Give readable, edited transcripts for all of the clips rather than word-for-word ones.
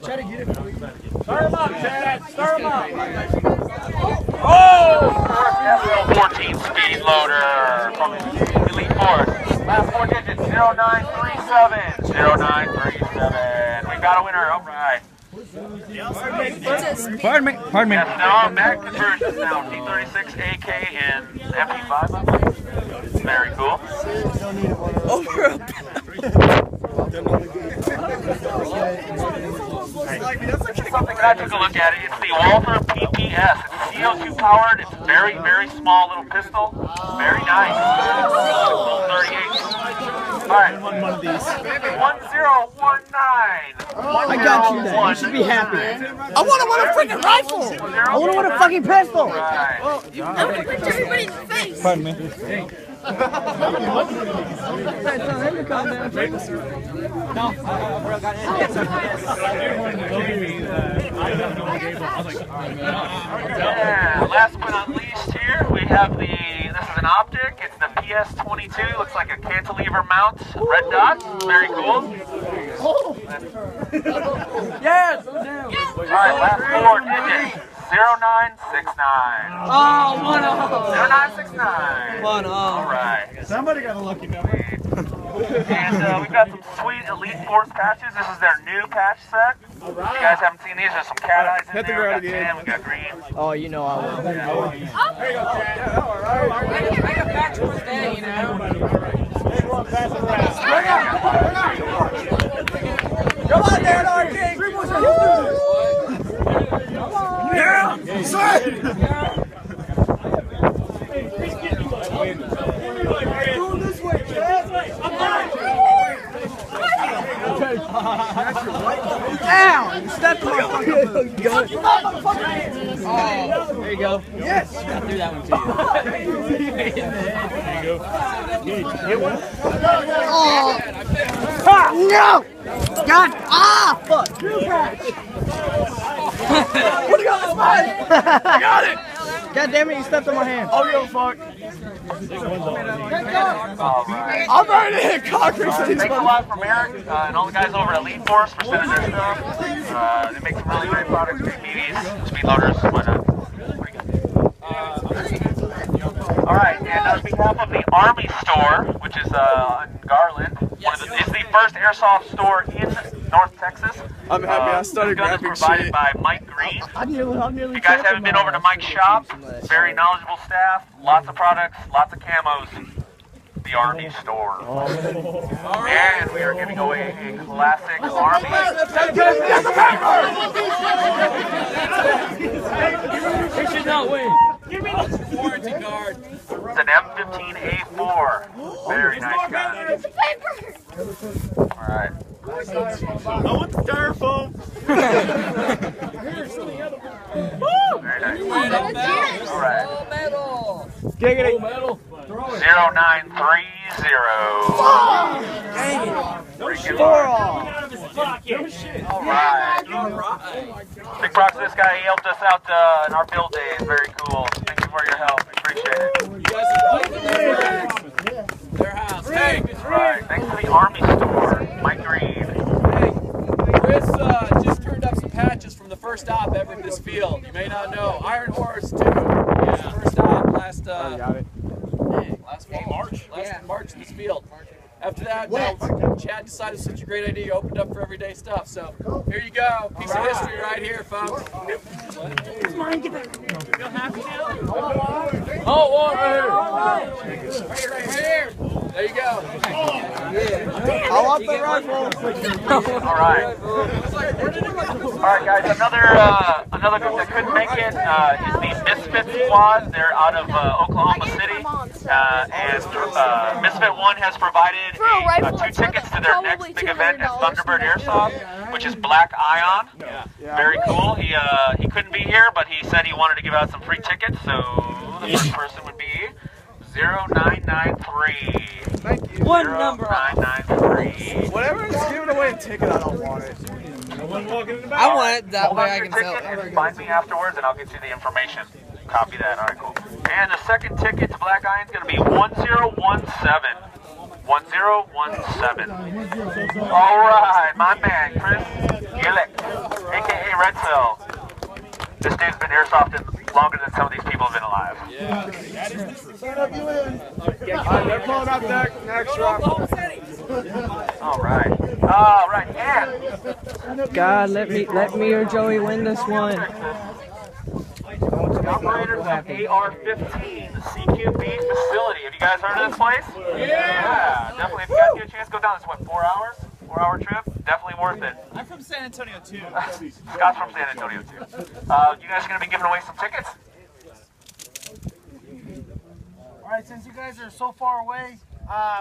Try to get it. Start him up, Chad. Start him up. Oh! 14 speed loader from Elite Force. Last four digits, 0937. 0937. We got a winner, all right. Pardon me. Pardon me. Yes, now Mac conversions now. T36, AK, and MP5. Very cool. Over a Something that I took a look at it. It's the Walther PPS. It's CO2 powered. It's very, very small little pistol. Very nice. 38. All right. One of these. 1019. I got you then. You should be happy. I want to win a freaking rifle! I want to win a fucking pistol. Right. I'm gonna punch everybody in the face! Pardon me. Yeah, last but not least here, we have this is an optic, it's the PS22, looks like a cantilever mount, red dot, very cool. Yes. Alright, last four digits, 0969. Oh, 0969. Alright. Somebody got a lucky number. And we've got some sweet Elite Force patches. This is their new patch set. If you guys haven't seen these, there's some cat eyes in there. We got tan, we got green. Oh, you know I will. There you go, Chad. I got patch one day, you know. Come on, Dan RJ. Yeah, son. This way, Chad. Down! You stepped on my fucking boot. Oh, there you go. Yes! I threw that one to you. There you go. Hit one? Oh! Ha! No! God! Ah! Fuck! What do you got this way? I got it! God damn it, you stepped on my hand. Oh, you fuck. I'm ready to hit concrete. Thanks a lot from Eric and all the guys over at Elite Force for sending their stuff. They make some really great products, great BBs, speed loaders, whatnot. Alright, and on behalf of the Army store, which is in Garland, it's the first airsoft store in North Texas. I'm happy I started grabbing provided shit. by Mike Green. I'm nearly If you guys haven't been over to Mike's shop, very knowledgeable staff, lots of products, lots of camos. The Army store. And we are giving away a classic Army. He should not win. Give me the warranty card. It's an M15A4. Very nice gun. It's a paper. Alright. I want the styrofoam. Very nice. Alright. Giggity. 0930. Alright. Big props to this guy. He helped us out in our build days. Very cool. Thank you for your help. Appreciate it. Their house. Hey, Alright. Thanks to the Army store. Mike Green. Chris just turned up some patches from the first stop ever in this field. You may not know. Iron Horse, too. Yeah. First stop last March in this field. After that, Chad decided such a great idea. He opened up for everyday stuff. So here you go. Piece of history right here, folks. come on, get back. Feel happy now? Oh, one right here. There you go. I want the rifle. Alright. Alright guys, another group that couldn't make it is the Misfit Squad. They're out of Oklahoma City. And Misfit 1 has provided 2 tickets to their next big event at Thunderbird Airsoft, which is Black Ion. Very cool. He couldn't be here, but he said he wanted to give out some free tickets, so the first person would be 0993. Thank you. One number. 0993. Whatever is giving away a ticket, I don't want it. I want it that Hold way on I your can sell ticket it. and find me afterwards, and I'll get you the information. Copy that. All right, cool. And the second ticket to Black Iron is going to be 1017. 1017. All right, my man, Chris Gillick. Red Cell. This dude's been airsofting longer than some of these people have been alive. Yeah. They're pulling up next round. All right. All right, and God, let me or Joey win this one. the operators of AR-15 CQB facility. Have you guys heard of this place? Yeah. Definitely. If you guys get a chance, go down. It's what, 4 hours? 4-hour trip? Definitely worth it. I'm from San Antonio too. Scott's from San Antonio too. You guys are going to be giving away some tickets? Alright, since you guys are so far away,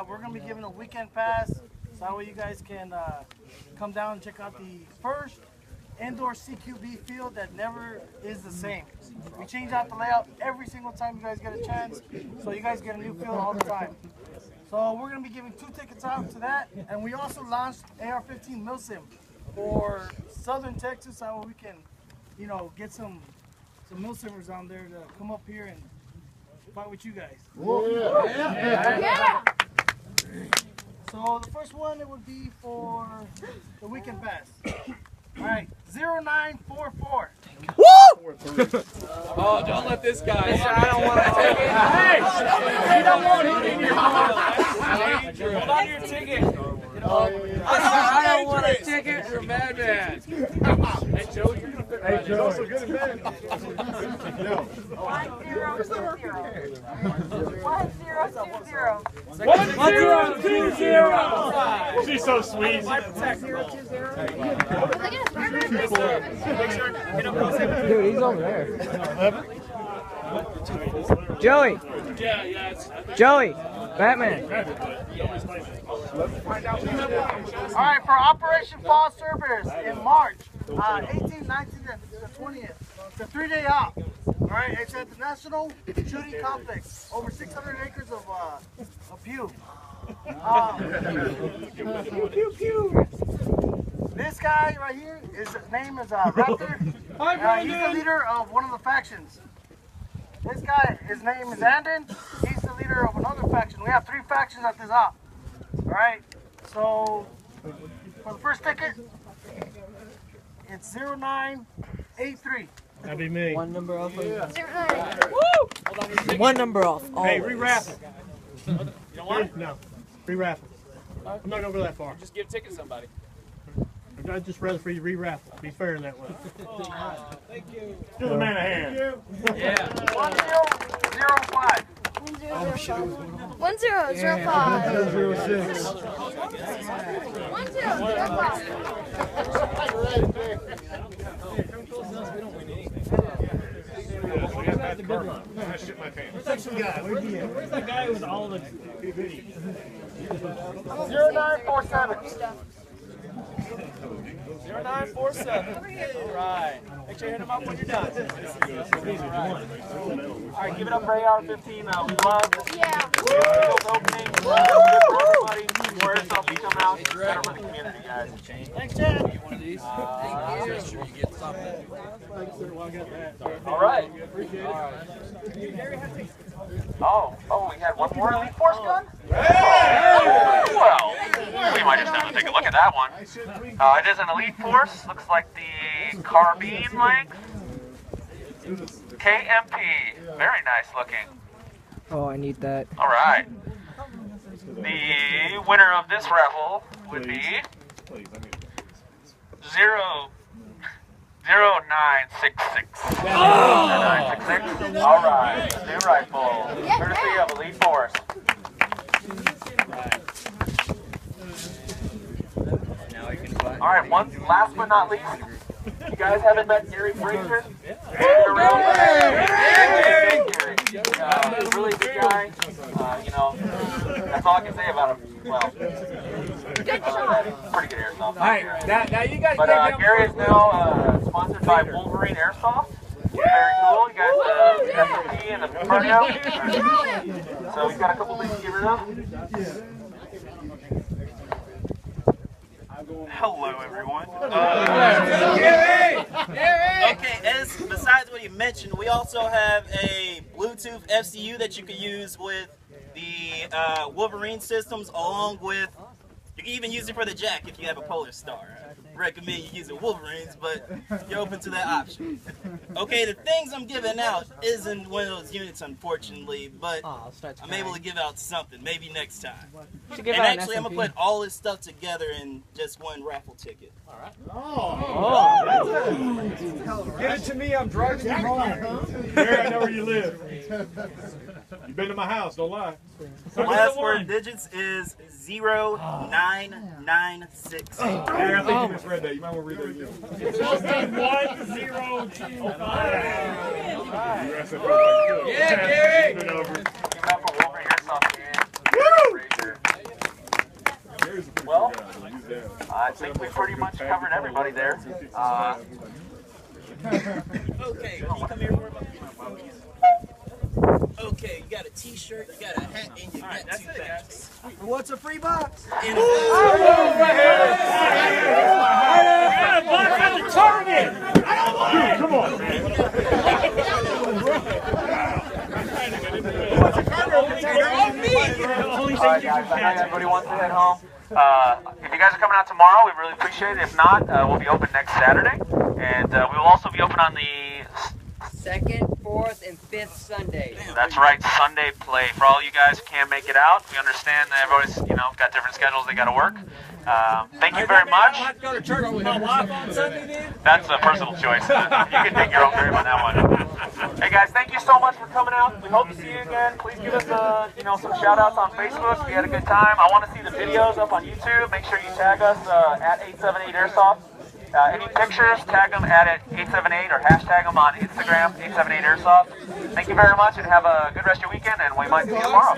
we're going to be giving a weekend pass. So that way you guys can come down and check out the first indoor CQB field that never is the same. We change out the layout every single time you guys get a chance. So you guys get a new field all the time. So we're going to be giving 2 tickets out to that. And we also launched AR-15 Milsim for Southern Texas. So we can, you know, get some Milsimmers on there to come up here and fight with you guys. Yeah. So the first one, it would be for the weekend pass. All right, 0944. Oh, don't let this guy. I don't want to take it. Hey! You don't want it in your mouth. Hold on to your ticket. I don't want a ticket. You're a madman. Hey, Joe, you're going to fit right in. Also good in bed. 1020. She's so sweet. Dude, he's over there. Joey. Joey. Batman. All right, for Operation Fall Service in March, 18th, 19th, and the 20th. It's a 3-day op. All right, it's at the National Shooting Complex. Over 600 acres of pew. This guy right here, his name is Raptor. He's the leader of one of the factions. This guy, his name is Andon. He's the leader of another faction. We have 3 factions at this op. All right, so for the first ticket, it's 0983. That'd be me. One number off. One number off. Hey, re-raffle. You don't want it? No. Re-raffle. I'm not going to go that far. Just give a ticket to somebody. I'd just rather for you to re-raffle. Be fair in that way. Thank you. Give the man a hand. Yeah. 1005. 1005. Where's that guy with all the goodies? 0947. 0947. All right. Make sure you hit him up when you're done. All right, give it up for AR-15. We love this field opening. Everybody, more Airsoft be coming out. It's better for the community, guys. Thanks, Chad. One of these. Make sure you get something. All right. Oh, we had one more Elite Force gun? Well, we might just have to take a look at that one. It is an Elite Force. Looks like the carbine length. KMP. Very nice looking. Oh, I need that. All right. The winner of this raffle would be 0966. 0966. All right. New rifle. Courtesy of Elite Force. All right. Last but not least, you guys haven't met Gary Fraser? He's a really good guy. You know, that's all I can say about him. Well, pretty good airsoft. All right, now you guys. But Gary is now sponsored by Wolverine Airsoft. Very cool. You guys SOP and the cardio. So we've got a couple things to get rid of. Hello, everyone. Okay, besides what you mentioned, we also have a Bluetooth FCU that you can use with the Wolverine systems, along with, you can even use it for the jack if you have a Polar Star. recommend you using Wolverines, but you're open to that option. Okay, the things I'm giving out isn't one of those units, unfortunately, but I'm able to give out something, maybe next time. And actually, I'm going to put all this stuff together in just one raffle ticket. All right. Get it to me, I'm driving you home. Here, I know where you live. You've been to my house, don't lie. The last 4 digits is 0996. Here, I think you misread that. You might want to read that again. It's supposed to be 1025. Yeah, Gary! Give it up for Wolverine Airsoft game. Well, I think we pretty much covered everybody there. Okay, can you come here for a moment? Okay, you got a t-shirt, you got a hat, and you got 2 patches. What's a free box? And I got a box at the Target. I don't want it. Come on, man. Alright guys, I know everybody wants to head home. If you guys are coming out tomorrow, we really appreciate it. If not, we'll be open next Saturday. And we will also be open on the 2nd, 4th, and 5th Sunday. That's right, Sunday play. For all you guys who can't make it out, we understand that everybody's, got different schedules they got to work. Thank you very much. I'm not going to church with my wife on Sunday then? That's a personal choice. You can take your own grave on that one. Hey guys, thank you so much for coming out. We hope to see you again. Please give us some shout outs on Facebook if you had a good time. I want to see the videos up on YouTube. Make sure you tag us at 878 Airsoft. Any pictures, tag them at 878 or hashtag them on Instagram, 878 Airsoft. Thank you very much and have a good rest of your weekend, and we might see you tomorrow.